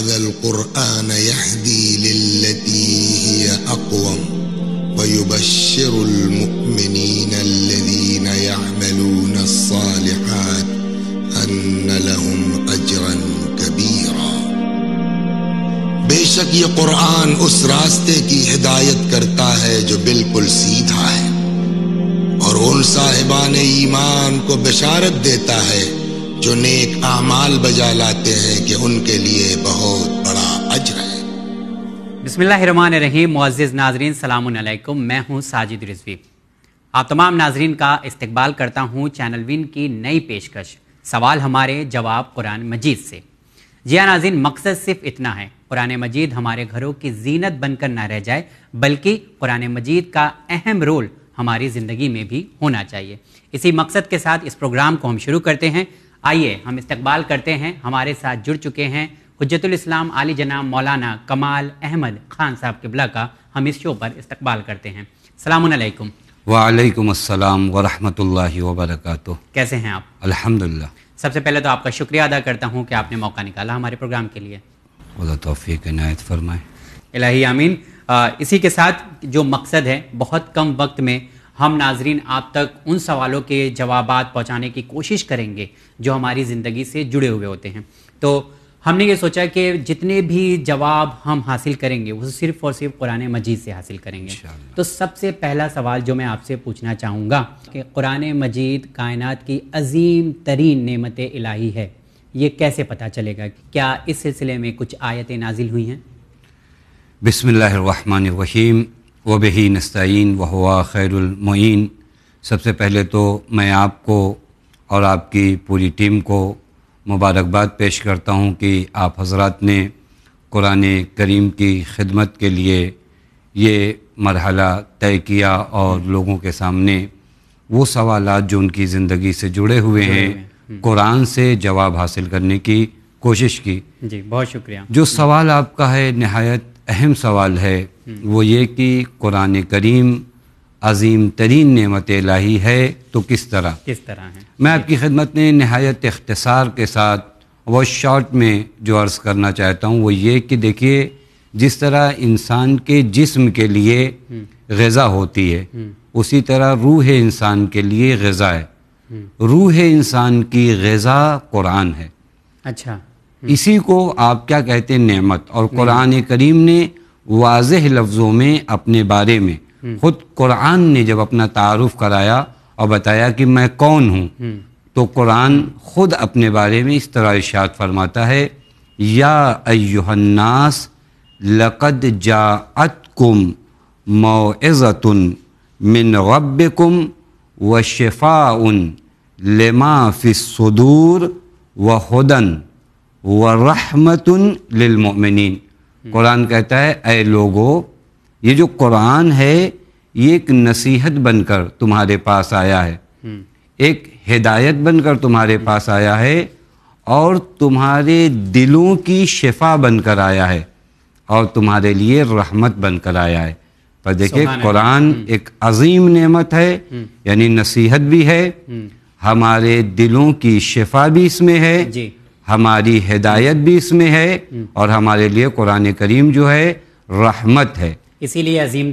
هذا القرآن يهدي للتي هي أقوم ويبشر المؤمنين الذين يعملون الصالحات أن لهم أجرا كبيرا. بے شک یہ قرآن اس راستے کی ہدایت کرتا ہے جو بالکل سیدھا ہے، اور ان صاحبان ایمان کو بشارت دیتا ہے جو نیک اعمال بجا لاتے ہیں کہ ان کے لیے بہت بڑا اجر ہے۔ بسم اللہ الرحمن الرحیم۔ معزز ناظرین السلام علیکم، میں ہوں ساجد رضوی۔ آپ تمام ناظرین کا استقبال کرتا ہوں چینل وین کی نئی پیشکش سوال ہمارے جواب قرآن مجید سے۔ جی ہاں ناظرین، مقصد صرف اتنا ہے، قرآن مجید ہمارے گھروں کی زینت بن کر نہ رہ جائے، بلکہ قرآن مجید کا اہم رول ہماری زندگی میں بھی ہونا چاہیے۔ اسی مقصد کے ساتھ اس پروگرام کو ہم شروع کرتے ہیں۔ آئیے ہم استقبال کرتے ہیں، ہمارے ساتھ جڑ چکے ہیں حجت الاسلام عالی جناب مولانا کمال احمد خان صاحب قبلہ کا۔ ہم اس شو پر استقبال کرتے ہیں۔ السلام علیکم۔ وعلیکم السلام ورحمۃ اللہ وبرکاتہ۔ کیسے ہیں آپ؟ الحمدللہ۔ سب سے پہلے تو آپ کا شکریہ ادا کرتا ہوں کہ آپ نے موقع نکالا ہمارے پروگرام کے لیے۔ خدا توفیق عنایت فرمائے۔ الہی آمین۔ اسی کے ساتھ جو مقصد ہے، بہت کم وقت میں ہم ناظرین آپ تک ان سوالوں کے جوابات پہنچانے کی کوشش کریں گے جو ہماری زندگی سے جڑے ہوئے ہوتے ہیں۔ تو ہم نے یہ سوچا کہ جتنے بھی جواب ہم حاصل کریں گے وہ صرف اور صرف قرآن مجید سے حاصل کریں گے۔ تو سب سے پہلا سوال جو میں آپ سے پوچھنا چاہوں گا کہ قرآن مجید کائنات کی عظیم ترین نعمت الہی ہے، یہ کیسے پتہ چلے گا؟ کیا اس سلسلے میں کچھ آیتیں نازل ہوئی ہیں؟ بسم اللہ الرحمن الرحیم وبہ نستعین وہو خیر المعین۔ سب سے پہلے تو میں آپ کو اور آپ کی پوری ٹیم کو مبارکباد پیش کرتا ہوں کہ آپ حضرات نے قرآن کریم کی خدمت کے لیے یہ مرحلہ طے کیا اور لوگوں کے سامنے وہ سوالات جو ان کی زندگی سے جڑے ہوئے ہیں قرآن سے جواب حاصل کرنے کی کوشش کی۔ جی بہت شکریہ۔ جو سوال آپ کا ہے نہایت اہم سوال ہے، وہ یہ کہ قرآن کریم عظیم ترین نعمت الہی ہے تو کس طرح ہے؟ میں آپ کی خدمت میں نہایت اختصار کے ساتھ وہ شارٹ میں جو عرض کرنا چاہتا ہوں وہ یہ کہ دیکھیے، جس طرح انسان کے جسم کے لیے غذا ہوتی ہے اسی طرح روح انسان کے لیے غذا ہے۔ روح انسان کی غذا قرآن ہے۔ اچھا، اسی کو آپ کیا کہتے ہیں؟ نعمت۔ اور قرآن کریم نے واضح لفظوں میں اپنے بارے میں، خود قرآن نے جب اپنا تعارف کرایا اور بتایا کہ میں کون ہوں، تو قرآن خود اپنے بارے میں اس طرح ارشاد فرماتا ہے، یا ایھا الناس لقد جاءتکم موعظۃ من ربکم وشفاء لما فی الصدور وہدی ورحمۃ للمؤمنین۔ قرآن کہتا ہے اے لوگو، یہ جو قرآن ہے یہ ایک نصیحت بن کر تمہارے پاس آیا ہے، ایک ہدایت بن کر تمہارے پاس آیا ہے، اور تمہارے دلوں کی شفا بن کر آیا ہے، اور تمہارے لیے رحمت بن کر آیا ہے۔ پر دیکھیں قرآن ایک عظیم نعمت ہے، یعنی نصیحت بھی ہے، ہمارے دلوں کی شفا بھی اس میں ہے، ہماری ہدایت بھی اس میں ہے، اور ہمارے لیے قرآن کریم جو ہے رحمت ہے، اسی لیے عظیم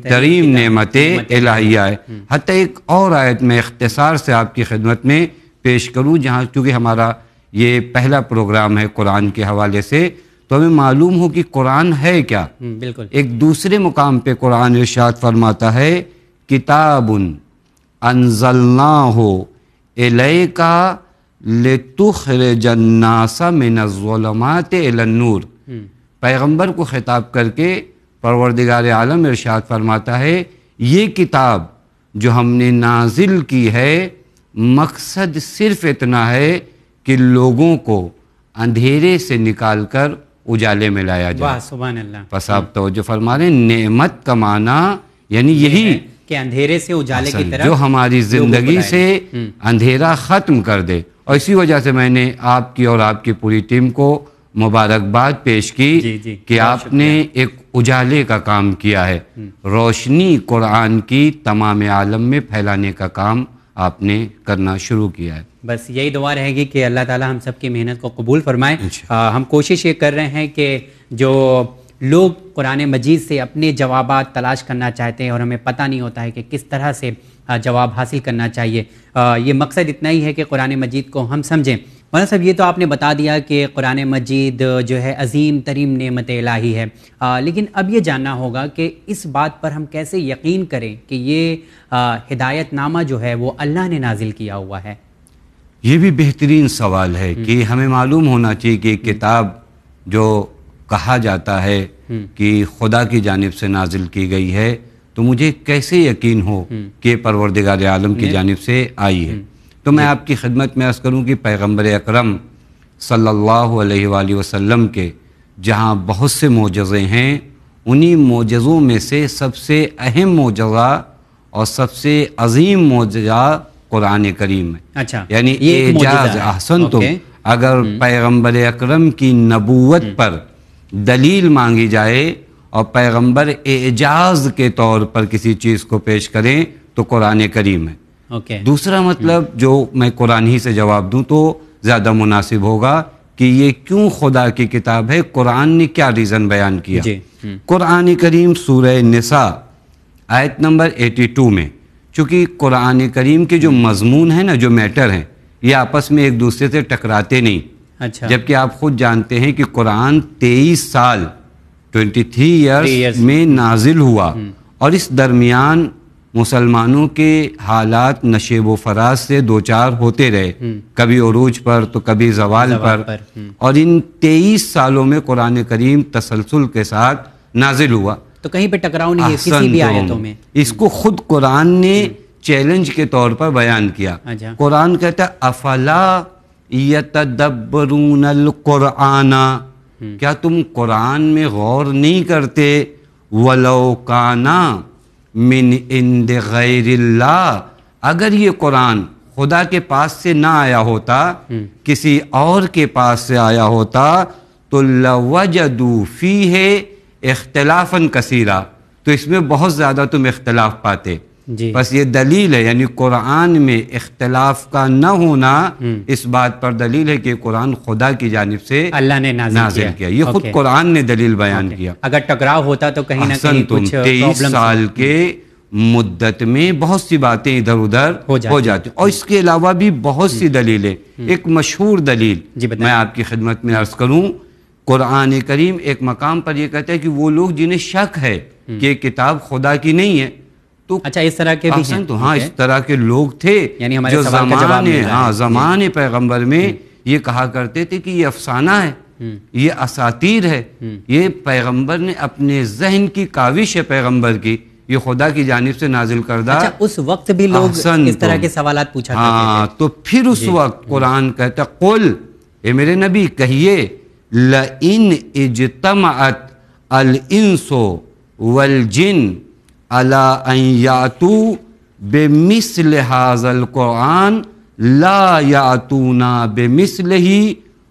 ترین نعمت الہیہ ہے۔ حتیٰ ایک اور آیت میں اختصار سے آپ کی خدمت میں پیش کروں، جہاں چونکہ ہمارا یہ پہلا پروگرام ہے قرآن کے حوالے سے، تو ہمیں معلوم ہو کہ قرآن ہے کیا۔ بالکل۔ ایک دوسرے مقام پہ قرآن ارشاد فرماتا ہے، کتاب انزلناہ الیک لتخرج الناس من الظلمات الی النور۔ پیغمبر کو خطاب کر کے پروردگار عالم ارشاد فرماتا ہے، یہ کتاب جو ہم نے نازل کی ہے مقصد صرف اتنا ہے کہ لوگوں کو اندھیرے سے نکال کر اجالے میں لایا جائے۔ واہ سبحان اللہ۔ بس آپ توجہ فرما رہے ہیں، نعمت کا معنی یعنی یہی کہ اندھیرے سے اجالے کی طرف جو ہماری زندگی سے اندھیرا ختم کر دے۔ اور اسی وجہ سے میں نے آپ کی اور آپ کی پوری ٹیم کو مبارکباد پیش کی کہ آپ نے ایک اجالے کا کام کیا ہے، روشنی قرآن کی تمام عالم میں پھیلانے کا کام آپ نے کرنا شروع کیا ہے۔ بس یہی دعا رہے گی کہ اللہ تعالی ہم سب کی محنت کو قبول فرمائے. ہم کوشش یہ کر رہے ہیں کہ جو لوگ قرآن مجید سے اپنے جوابات تلاش کرنا چاہتے ہیں اور ہمیں پتہ نہیں ہوتا ہے کہ کس طرح سے جواب حاصل کرنا چاہیے، یہ مقصد اتنا ہی ہے کہ قرآن مجید کو ہم سمجھیں. مولانا صاحب یہ تو آپ نے بتا دیا کہ قرآن مجید جو ہے عظیم ترین نعمت الہی ہے، لیکن اب یہ جاننا ہوگا کہ اس بات پر ہم کیسے یقین کریں کہ یہ ہدایت نامہ جو ہے وہ اللہ نے نازل کیا ہوا ہے؟ یہ بھی بہترین سوال ہے کہ ہمیں معلوم ہونا چاہیے کہ کتاب جو کہا جاتا ہے کہ خدا کی جانب سے نازل کی گئی ہے تو مجھے کیسے یقین ہو کہ پروردگار عالم کی جانب سے آئی ہے. تو میں آپ کی خدمت میں عرض کروں کہ پیغمبر اکرم صلی اللہ علیہ وآلہ وسلم کے جہاں بہت سے معجزے ہیں، انہی معجزوں میں سے سب سے اہم معجزہ اور سب سے عظیم معجزہ قرآن کریم ہے. اچھا، یعنی اعجاز. احسن تم اگر پیغمبر اکرم کی نبوت پر دلیل مانگی جائے اور پیغمبر اعجاز کے طور پر کسی چیز کو پیش کریں تو قرآن کریم ہے. دوسرا مطلب جو میں قرآن ہی سے جواب دوں تو زیادہ مناسب ہوگا کہ یہ کیوں خدا کی کتاب ہے، قرآن نے کیا ریزن بیان کیا. قرآن کریم سورہ نساء آیت نمبر 82 میں، چونکہ قرآن کریم کے جو مضمون ہیں نا، جو میٹر ہیں، یہ آپس میں ایک دوسرے سے ٹکراتے نہیں. اچھا. جبکہ آپ خود جانتے ہیں کہ قرآن 23 سال 23 ایئرس میں نازل ہوا، اور اس درمیان مسلمانوں کے حالات نشیب و فراز سے دوچار ہوتے رہے، کبھی عروج پر تو کبھی زوال پر. اور ان 23 سالوں میں قرآن کریم تسلسل کے ساتھ نازل ہوا، تو کہیں پہ ٹکراؤ نہیں ہے کسی بھی آیتوں میں. اس کو خود قرآن نے چیلنج کے طور پر بیان کیا. قرآن کہتا ہے افلا یتدبرون القرآن، کیا تم قرآن میں غور نہیں کرتے؟ ولو کانا من عند غیر اللہ، اگر یہ قرآن خدا کے پاس سے نہ آیا ہوتا، کسی اور کے پاس سے آیا ہوتا، تو لوجدوا فیہ اختلافا کثیرا، تو اس میں بہت زیادہ تم اختلاف پاتے. بس یہ دلیل ہے، یعنی قرآن میں اختلاف کا نہ ہونا اس بات پر دلیل ہے کہ قرآن خدا کی جانب سے اللہ نے نازل کیا. یہ خود قرآن نے دلیل بیان کیا. اگر ٹکراؤ ہوتا تو کہیں نہ کہیں کچھ 23 سال کے مدت میں بہت سی باتیں ادھر ادھر ہو جاتی. اور اس کے علاوہ بھی بہت سی دلیلیں. ایک مشہور دلیل میں آپ کی خدمت میں عرض کروں. قرآن کریم ایک مقام پر یہ کہتا ہے کہ وہ لوگ جنہیں شک ہے کہ یہ کتاب خدا کی نہیں ہے، تو اچھا اس طرح کے بھی ہیں. تو ہاں، اس طرح کے لوگ تھے جو زمانے پیغمبر میں یہ کہا کرتے تھے کہ یہ افسانہ ہے، یہ اساطیر ہے، یہ پیغمبر نے اپنے ذہن کی کاوش ہے پیغمبر کی، یہ خدا کی جانب سے نازل کردہ. اچھا اس وقت بھی لوگ اس طرح کے سوالات پوچھا کرتے تھے. ہاں، تو پھر اس وقت قرآن کہتا قل، اے میرے نبی کہیے، لئن اجتمعت الانس والجن علی ان یاتوا بمثل ھذا القرآن لا یاتون بمثلہ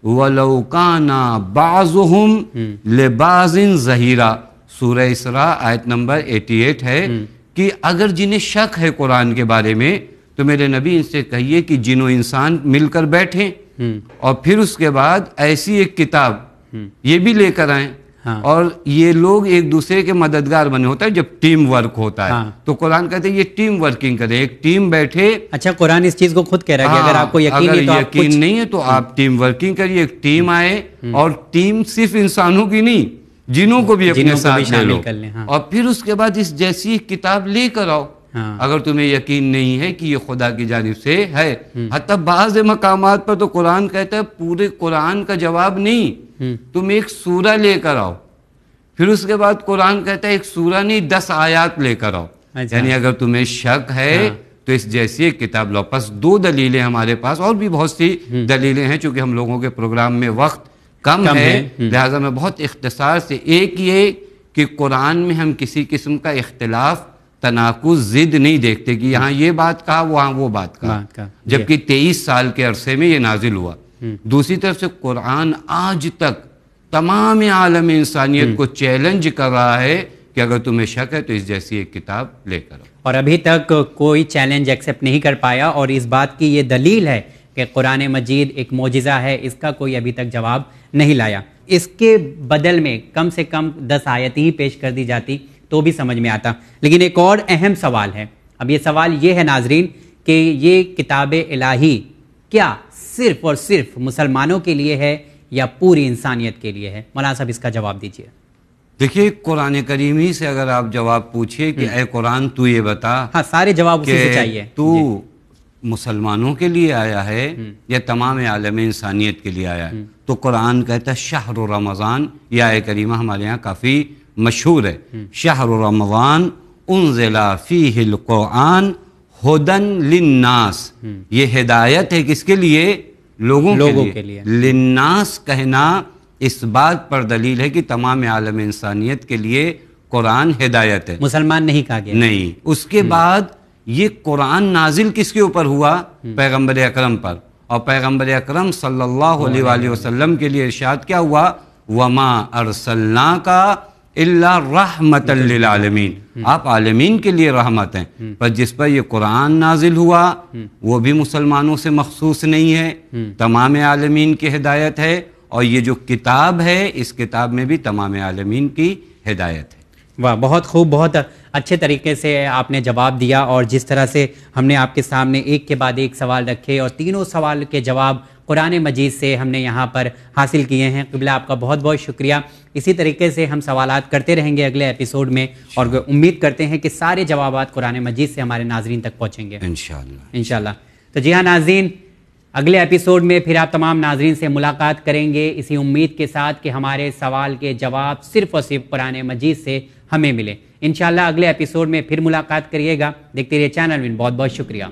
ولو کان بعضهم لبعض ظہیرا. سورہ اسراء آیت نمبر 88 ہے کہ اگر جنہیں شک ہے قرآن کے بارے میں تو میرے نبی ان سے کہیے کہ جن و انسان مل کر بیٹھیں اور پھر اس کے بعد ایسی ایک کتاب یہ بھی لے کر آئیں، اور یہ لوگ ایک دوسرے کے مددگار بنے. ہوتا ہے جب ٹیم ورک ہوتا ہے تو قرآن کہتے ہیں یہ ٹیم ورکنگ کرے، ایک ٹیم بیٹھے. اچھا قرآن اس چیز کو خود کہہ رہا ہے کہ اگر آپ کو یقین نہیں ہے تو آپ ٹیم ورکنگ کریے، ایک ٹیم آئے، اور ٹیم صرف انسانوں کی نہیں، جنوں کو بھی اپنے ساتھ لے لو، اور پھر اس کے بعد اس جیسی کتاب لے کر آؤ اگر تمہیں یقین نہیں ہے کہ یہ خدا کی جانب سے ہے. حتی بعض مقامات پر تو قرآن کہتا ہے پورے قرآن کا جواب نہیں، تم ایک سورہ لے کر آؤ. پھر اس کے بعد قرآن کہتا ہے ایک سورہ نہیں 10 آیات لے کر آؤ. یعنی اگر تمہیں شک ہے تو اس جیسی ایک کتاب لاؤ. پس 2 دلیلیں ہمارے پاس، اور بھی بہت سی دلیلیں ہیں، چونکہ ہم لوگوں کے پروگرام میں وقت کم ہے لہذا میں بہت اختصار سے. ایک یہ کہ قرآن میں ہم کسی قسم کا اختلاف، تناقض، ضد نہیں دیکھتے کہ یہاں یہ بات کہا وہاں وہ بات کہا، جبکہ 23 سال کے عرصے میں یہ نازل ہوا. دوسری طرف سے قرآن آج تک تمام عالم انسانیت کو چیلنج کر رہا ہے کہ اگر تمہیں شک ہے تو اس جیسی ایک کتاب لے کر. اور ابھی تک کوئی چیلنج ایکسیپٹ نہیں کر پایا، اور اس بات کی یہ دلیل ہے کہ کہ قرآن مجید ایک معجزہ ہے، اس کا کوئی ابھی تک جواب نہیں لایا. اس کے بدل میں کم سے کم 10 آیتیں ہی پیش کر دی جاتی تو بھی سمجھ میں آتا. لیکن ایک اور اہم سوال ہے. اب یہ سوال یہ ہے ناظرین کہ یہ کتاب الہی کیا صرف اور صرف مسلمانوں کے لیے ہے یا پوری انسانیت کے لیے ہے؟ مولانا صاحب اس کا جواب دیجیے. دیکھیے قرآن کریمی سے اگر آپ جواب پوچھے کہ اے قرآن تو یہ بتا، ہاں سارے جواب اسی سے چاہیے، تو مسلمانوں کے لیے آیا ہے یا تمام عالم انسانیت کے لیے آیا ہے، تو قرآن کہتا ہے شہر رمضان. یہ آیہ کریمہ ہمارے یہاں کافی مشہور ہے. شہر رمضان انزل فیہ القرآن ہدن للناس. یہ ہدایت ہے کس کے لیے؟ لوگوں کے لیے. للناس کہنا اس بات پر دلیل ہے کہ تمام عالم انسانیت کے لیے قرآن ہدایت ہے، مسلمان نہیں کہا گیا. نہیں. اس کے بعد یہ قرآن نازل کس کے اوپر ہوا؟ پیغمبر اکرم پر. اور پیغمبر اکرم صلی اللہ علیہ وآلہ وسلم کے لیے ارشاد کیا ہوا؟ وما ارسلناک الا رحمۃ للعالمین. آپ عالمین کے لیے رحمت ہیں. پر جس پر یہ قرآن نازل ہوا وہ بھی مسلمانوں سے مخصوص نہیں ہے، تمام عالمین کی ہدایت ہے. اور یہ جو کتاب ہے اس کتاب میں بھی تمام عالمین کی ہدایت ہے. واہ، بہت خوب، بہت اچھے طریقے سے آپ نے جواب دیا. اور جس طرح سے ہم نے آپ کے سامنے ایک کے بعد ایک سوال رکھے اور تینوں سوال کے جواب قرآن مجید سے ہم نے یہاں پر حاصل کیے ہیں. قبلہ آپ کا بہت بہت شکریہ. اسی طریقے سے ہم سوالات کرتے رہیں گے اگلے ایپیسوڈ میں، اور امید کرتے ہیں کہ سارے جوابات قرآن مجید سے ہمارے ناظرین تک پہنچیں گے انشاءاللہ. تو جی ہاں ناظرین، اگلے ایپیسوڈ میں پھر آپ تمام ناظرین سے ملاقات کریں گے اسی امید کے ساتھ کہ ہمارے سوال کے جواب صرف اور صرف قرآن مجید سے ہمیں ملے. انشاءاللہ اگلے ایپیسوڈ میں پھر ملاقات کریے گا. دیکھتے رہیے چینل ون. بہت بہت شکریہ.